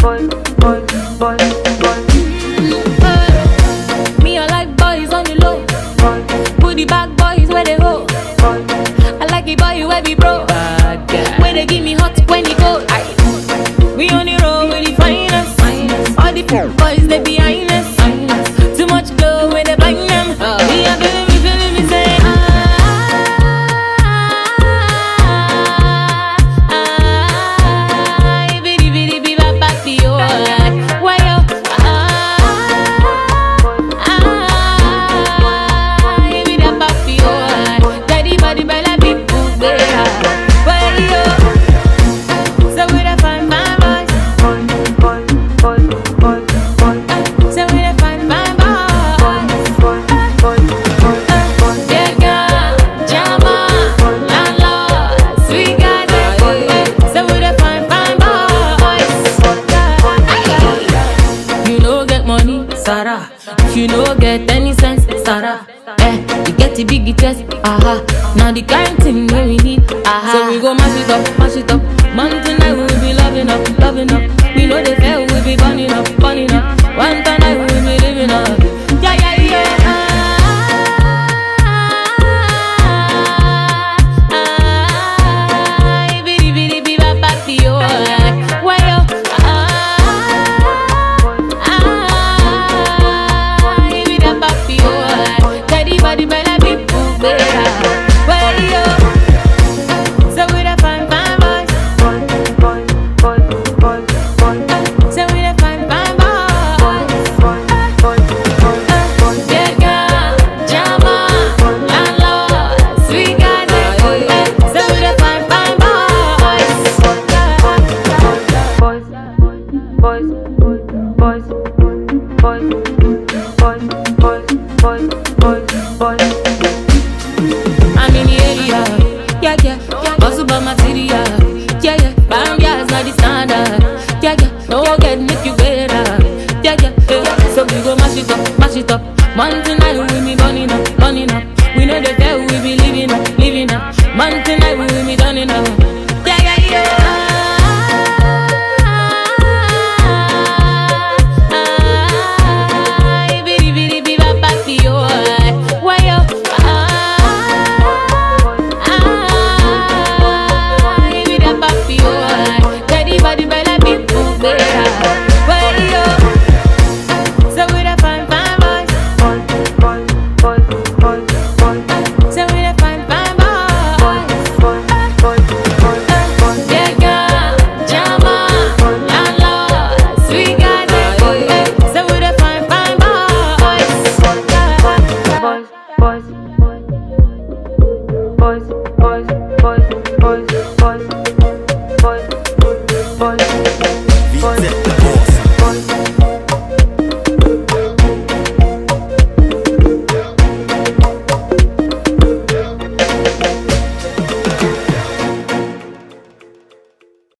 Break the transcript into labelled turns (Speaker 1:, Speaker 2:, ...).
Speaker 1: Me, I like boys on the low. Put the back boys where they go. I like the boy where we bro. Where they give me hot when he go. We on the road with the finest. All the boys they behind us. Too much glow when they bang them. Me a feeling me say bidi bidi bi ba ba bi yo. Why yo? Bidi ba bi yo. Daddy body bella big boo bear. Why yo? So we da find my boys. So we da find my boys. Yeah, girl, Jama, landlord, sweet guys. So we da find my boys. You know get money, Sarah. If you know get any sense, Sarah. You get the big chest, aha. Now the kind thing when we need, aha. So we go mash it up, mash it up. Man tonight we will be loving up, loving up. We know the fair we will be burning up, burning up. One tonight we will be living up. Yeah, yeah, yeah. Bidi bidi bi ba ba bi yo. Why yo? Bidi ba ba bi yo. Daddy body bella big boo bear. Why yo? So we da find my boys. So we da find my boys. Yeah, girl, Jama, landlord, sweet guys. So we da find my boys. I'm in the area, yeah, yeah. Also by material, yeah, yeah. Bambia's not the standard, yeah, yeah. No get make you better, yeah, yeah, yeah. So we go mash it up, mash it up. Man tonight we be burning up, burning up. We know the day we be living up, living up. Man tonight we be turning up, yeah, yeah, yeah. Bidi bidi bi ba ba bi yo. Why yo? Bidi ba ba bi yo. Daddy body bella big boo bear. Why yo? So we da find my boys. So we da find my boys. Yeah, girl, Jama, landlord, sweet guys. So we da find my boys.
Speaker 2: Boys, boys, boys, boys, boys, boys.